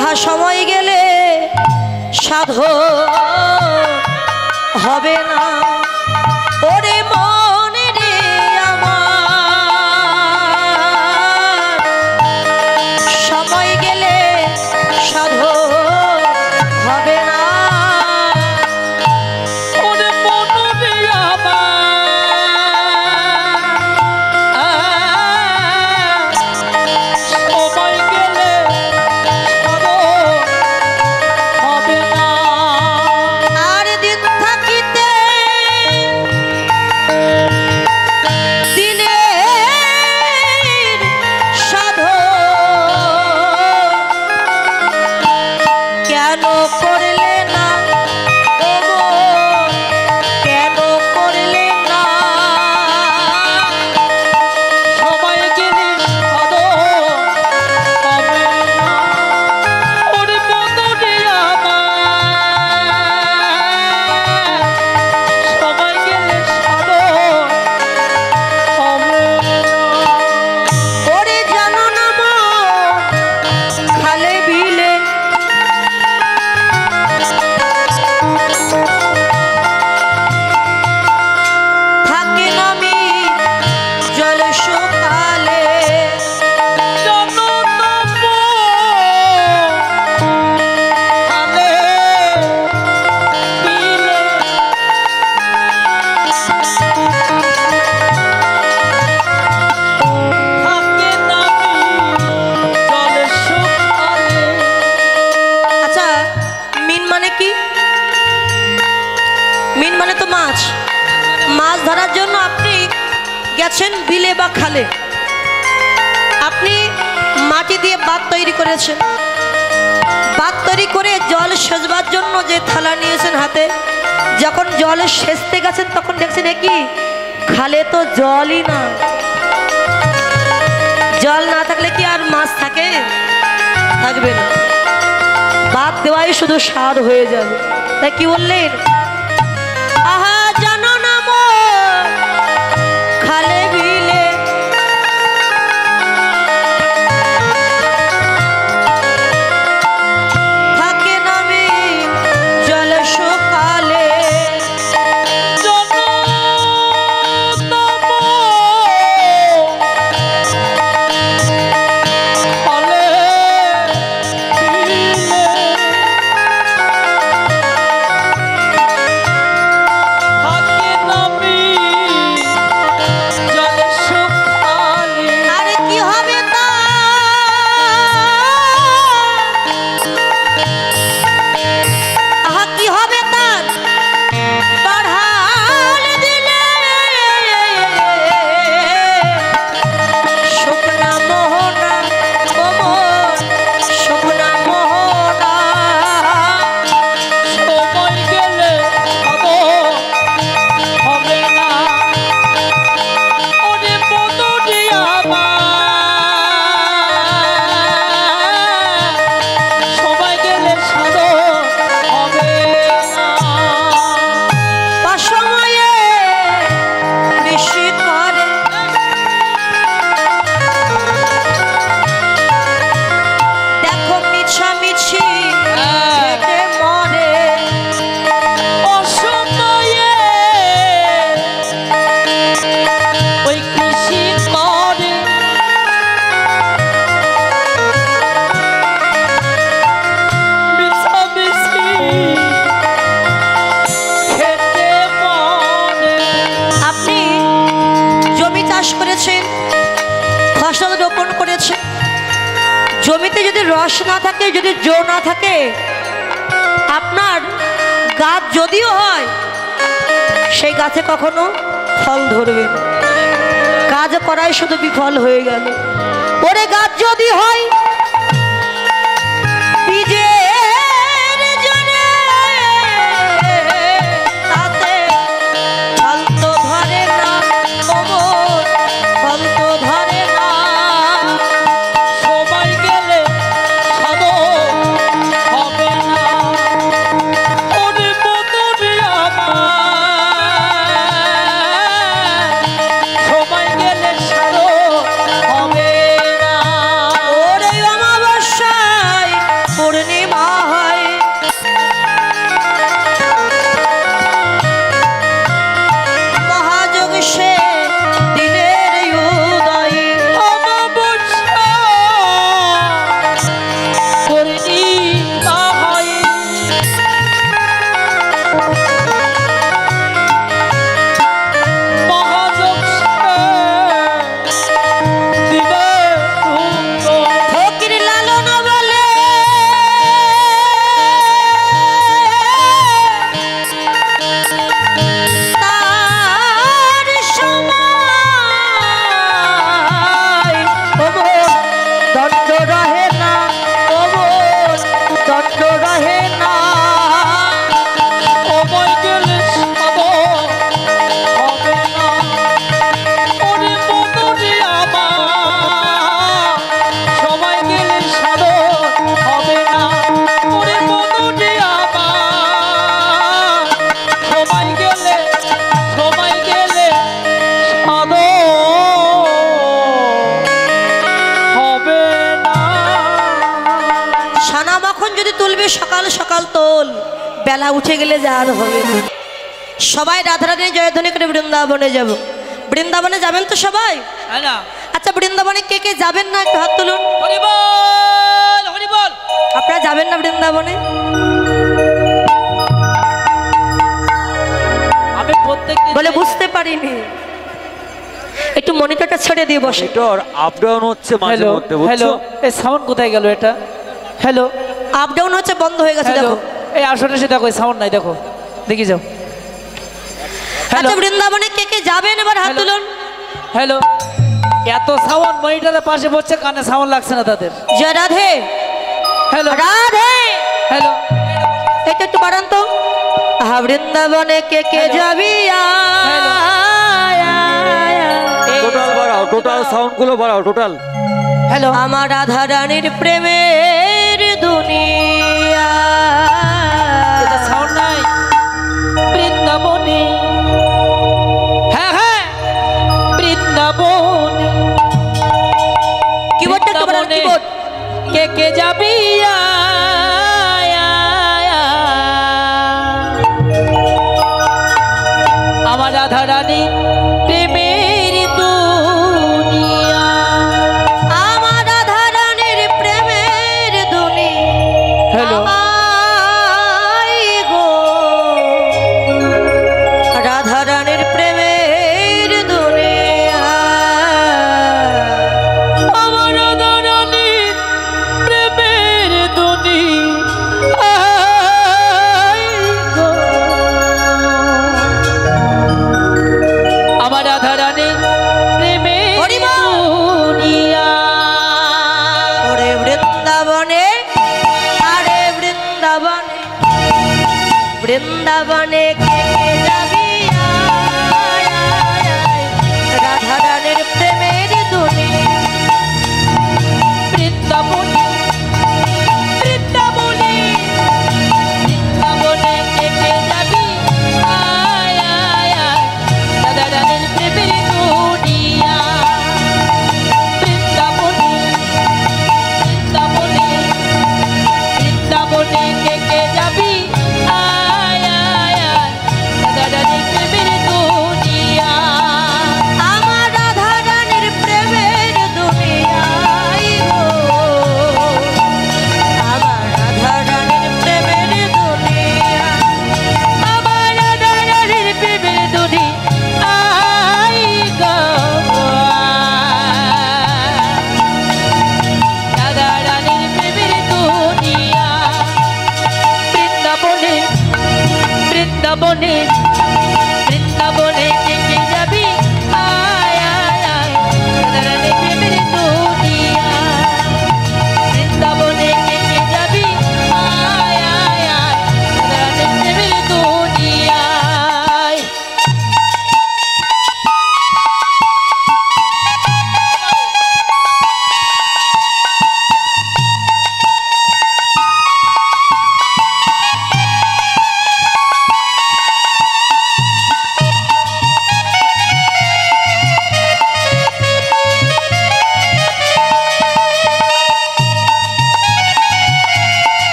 আহা সময় গেলে সাধো হবে না ওরে মনে রে আমার সময় গেলে সাধো হবে না ওরে মনে রে আমার সময় গেলে সাধো হবে না আর দিন থাকিতে দিনের সাধো কেন করলে না ওগো কেন করলে না সময় গেলে সাধো হবে না ওরে মনে রে আমার সময় গেলে সাধো হবে না ওরে জানো না মন খালে বিলে থাকে নামি জল সকালে আচ্ছা মিন মানে কি মিন মানে তো মাছ মাছ ধরার জন্য আপনি গেছেন বিলে বা খালে আপনি মাটি দিয়ে বাঁধ তৈরি করেছেন বাঁধ তৈরি করে জল সেচবার জন্য যে থালা নিয়েছেন হাতে যখন জলে সেচতে গেছেন তখন দেখছেন কি খালে তো জলই না জল না থাকলে কি আর মাছ থাকে থাকবে না বাদ দেওয়াই শুধু সার হয়ে যাবে তাই কি বললেন আহা জানো না মন খালে বিলে থাকে নামি জল সকালে আরে কি হবে তা আহা কি হবে তার বাড়াল দিলে শুকনা মোহনা কোমর শুকনা মোহনা সময় গেলে সাধো হবে না ওরে মনে রে আমার সময় গেলে সাধো হবে না অসময়ে বেশি করে দেখো মিছামিছি হেঁটে মরে অসময়ে ওই কৃষি করে মিছামিছি খেতে মনে আপনি জমি চাষ করেছেন ফসল রোপণ করেছেন জমিতে যদি রস না থাকে যদি জো না থাকে আপনার গাছ যদিও হয় সেই গাছে কখনো ফল ধরবে না কাজ করাই শুধু বিফল হয়ে গেল ওরে গাছ যদি হয় বীজের জন্যে, তাতে ফল তো ধরে না ওমর, ফল তো ধরে না সময় গেলে সাধো হবে না ওরে মনে রে আমার সময় গেলে সাধো হবে না ওরে দেবী সকাল সকাল তোল, বেলা উঠে গেলে যা আর হবে না। সবাই রাধারানী জয়ধ্বনি করে বৃন্দাবনে যাব। বৃন্দাবনে যাবেন তো সবাই? হ্যাঁ না, আচ্ছা, বৃন্দাবনে কে কে যাবেন না একটু হাত তুলুন। হরি বল, হরি বল। আপনারা যাবেন না বৃন্দাবনে? আমি প্রত্যেক বলে বুঝতে পারিনি, একটু মনিটরটা ছেড়ে দিয়ে বসে। মনিটর আপ ডাউন হচ্ছে মাঝে হ্যালো মধ্যে, হ্যালো, বুঝছো? এই সাউন্ড কোথায় গেল এটা? হ্যালো আপ ডাউন হচ্ছে, বন্ধ হয়ে গেছে হ্যালো, দেখো। এই আসলে সে দেখো সাউন্ড নাই, দেখো দেখি যাও। হ্যালো আচ্ছা, বৃন্দাবনে কে কে যাবেন এবার হাত হ্যালো। তুলুন। হ্যালো, এত সাউন্ড মনিটরের পাশে বসছে, কানে সাউন্ড লাগছে না তাদের। জয় রাধে, হ্যালো রাধে। হ্যালো, এটা একটু বাড়ান তো। আহা, বৃন্দাবনে কে কে হ্যালো। যাবি? হ্যালো। টোটাল বাড়াও, টোটাল সাউন্ড গুলো বাড়াও, টোটাল। হ্যালো, আমার রাধা রানীর প্রেমের দুনিয়া। এটা সাউন্ড নাই বৃন্দাবনে। হ্যাঁ হ্যাঁ, বৃন্দাবনে। কিবোর্ডটা একটু বাড়ান, বৃন্দাবনে কিবোর্ড। কে কে যাবি? আমার রাধা রানী প্রেমের দুনিয়া। আমার রাধা রানীর প্রেমের দুনিয়া। হ্যালো, আই গো, রাধা রানীর প্রেমের দুনিয়া। আমার রাধা রানী প্রেমের দুনিয়া। আমার রাধা রানী প্রেমের হরি বল। দুনিয়া। ওরে বৃন্দাবনে, আরে বৃন্দাবনে, বৃন্দাবনে কে কে যাবি? আয়, আয়, আয়, রাধা রানীর প্রেমের দুনিয়া। বৃন্দাবনে, বৃন্দাবনে, বৃন্দাবনে কে কে যাবি? আয়, আয়, আয়, রাধা রানীর প্রেমের দুনিয়া। বৃন্দাবনে, বৃন্দাবনে, বৃন্দাবনে কে কে যাবি? আয়, আয়, আয়, রাধা রানীর প্রেমের দুনিয়া। আমার রাধা রানীর প্রেমের দুনিয়ায় গো, আমার রাধা রানীর প্রেমের দুনিয়া। আমার রাধা রানীর প্রেমের দুনিয়ায় গো। রাধা রানীর প্রেমের দুনিয়া। বৃন্দাবনে, বৃন্দাবনে, বৃন্দাবনে কে কে যাবি? আয়, আয়, আয়, রাধা রানীর প্রেমের দুনিয়া। বৃন্দাবনে কে কে যাবি? আয়, আয়, আয়, রাধা রানীর প্রেমের দুনিয়ায়।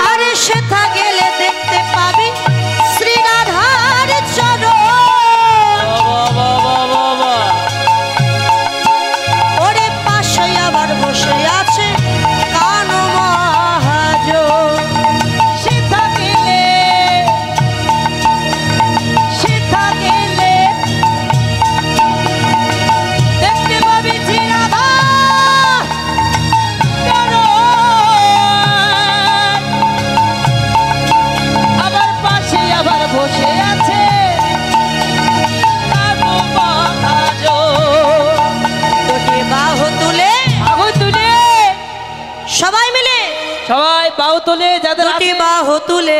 আরে সেথা গেলে দেখতে পাবি শ্রী রাধার চরণ। ওরে পাশে আবার বসে আছে কান মহাজন। সেথা গেলে, সেথা গেলে দেখতে পাবি শ্রী রাধা চরণ। আবার পাশে আবার বসে আছে কানু মহাজন। দুটি বাহু তুলে, বাহু তুলে, সবাই মিলে সবাই বাহু তুলে, যাদের দুটি আছে বাহু তুলে,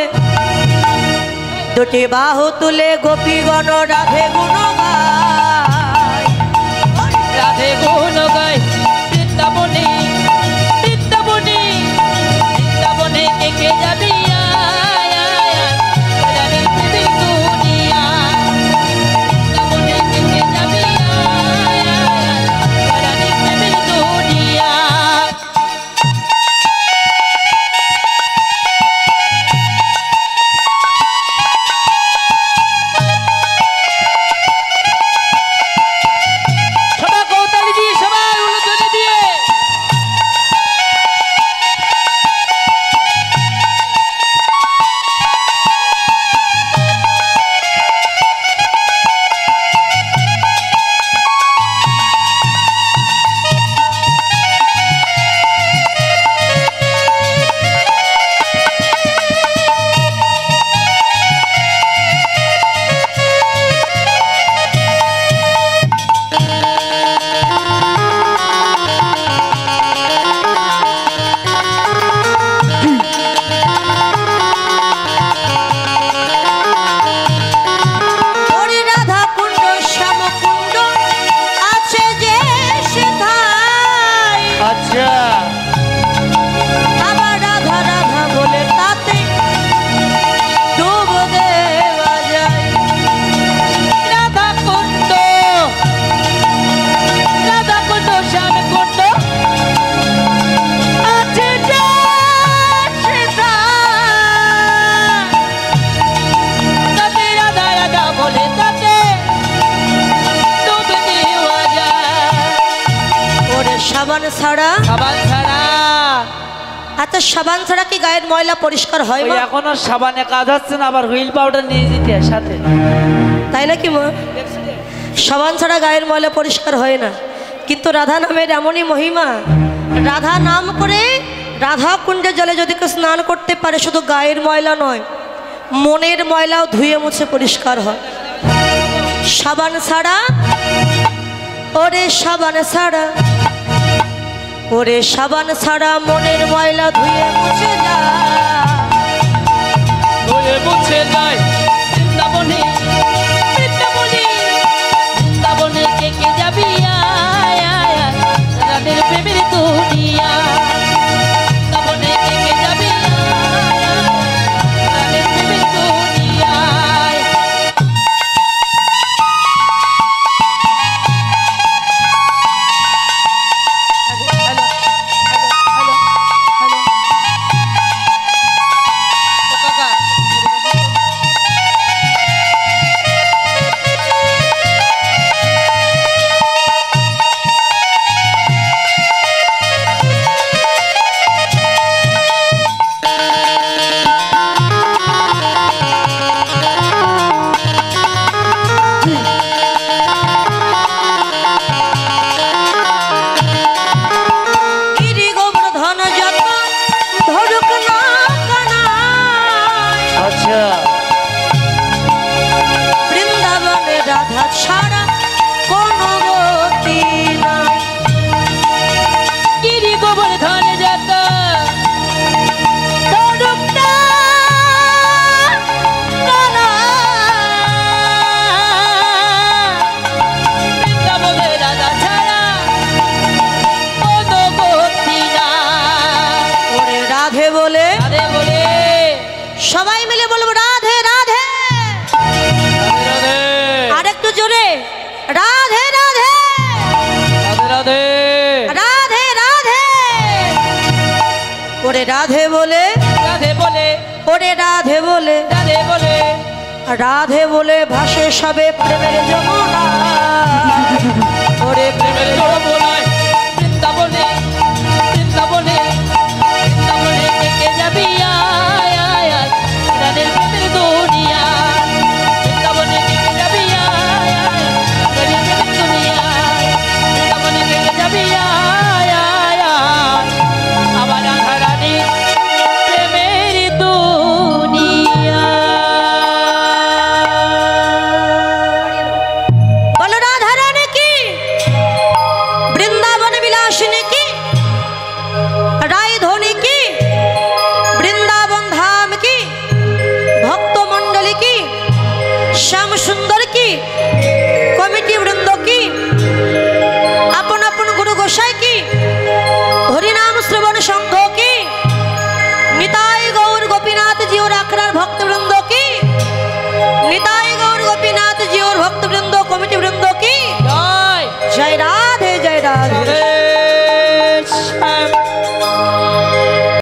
দুটি বাহু তুলে গোপীগণ রাধে গুণ গায়। রাধে গুণ গায়। বৃন্দাবনে, বৃন্দাবনে, আচ্ছা আবার রাধা রাধা বলে তাতে ডুব দেওয়া যায়। রাধা কুণ্ড শ্যাম কুণ্ড আছে যে সেটা তাতে রাধা রাধা বলে তাতে ডুব দেওয়া যায়। ওরে সাবান ছাড়া, সাবান ছাড়া আচ্ছা সাবান ছাড়া কি গায়ের ময়লা পরিষ্কার হয় ওই মা? এখন আর সাবানে কাজ হচ্ছে না, আবার হুইল পাউডার নিয়ে যেতে হয় সাথে। তাই নাকি মা? সাবান ছাড়া গায়ের ময়লা পরিষ্কার হয় না, কিন্তু রাধা নামের এমনই মহিমা, রাধা নাম করে রাধা কুণ্ডের জলে যদি কেউ স্নান করতে পারে, শুধু গায়ের ময়লা নয় মনের ময়লাও ধুয়ে মুছে পরিষ্কার হয়। সাবান ছাড়া, ওরে সাবান ছাড়া, ওরে সাবান ছাড়া মনের ময়লা ধুয়ে মুছে যায়। ধুয়ে মুছে যায় বৃন্দাবনে, বৃন্দাবনে, বৃন্দাবনে কে কে যাবি আয় আয় আয়, রাধের প্রেমের দুনিয়া। বৃন্দাবনে কে কে যাবি আয় আয় আয়, রাধের প্রেমের দুনিয়ায়। হ্যালো হ্যালো হ্যালো হ্যালো ও কাকা গিরি গোবর্ধন যত ধরুক না কানায়, আচ্ছা বৃন্দাবনে রাধা ছাড়া কোনো গতি নাই। গিরি গোবর্ধন যত ধরুক না কানায়, বৃন্দাবনে রাধা ছাড়া কোনো গতি নাই। ওরে রাধে বলে, রাধে বলে সবাই মিলে বলবো রাধে রাধে, রাধে রাধে আর একটু জোরে রাধে রাধে, রাধে রাধে রাধে রাধে। ওরে রাধে বলে, রাধে বলে ওরে রাধে বলে, রাধে বলে রাধে বলে ভাসে সবে প্রেমের যমুনা। ওরে প্রেমের যমুনায় বৃন্দাবনে, বৃন্দাবনে, বৃন্দাবনে কে কে যাবি আয় আয় আয়, রাধের প্রেমের দুনিয়া। বৃন্দাবনে কে কে যাবি আয় আয়, রাধের প্রেমের দুনিয়া। বৃন্দাবনে কে কে যাবি আয় আয় আয়, আবার রাধা রানীর প্রেমের দুনিয়া। বলো রাধা রানী কি, বৃন্দাবন বিলাসিনী কি, রায়ধনী কি, বৃন্দাবন ধাম কি, ভক্ত মণ্ডলী কি, শ্যাম সুন্দর কি, কমিটি বৃন্দ কি, আপন আপন গুরু গোসাই কি, হরিনাম শ্রবণ সংঘ কি, নিতাই গৌর গোপীনাথ জিওর আখড়ার ভক্তবৃন্দ কি, নিতাই গৌর গোপীনাথ জিওর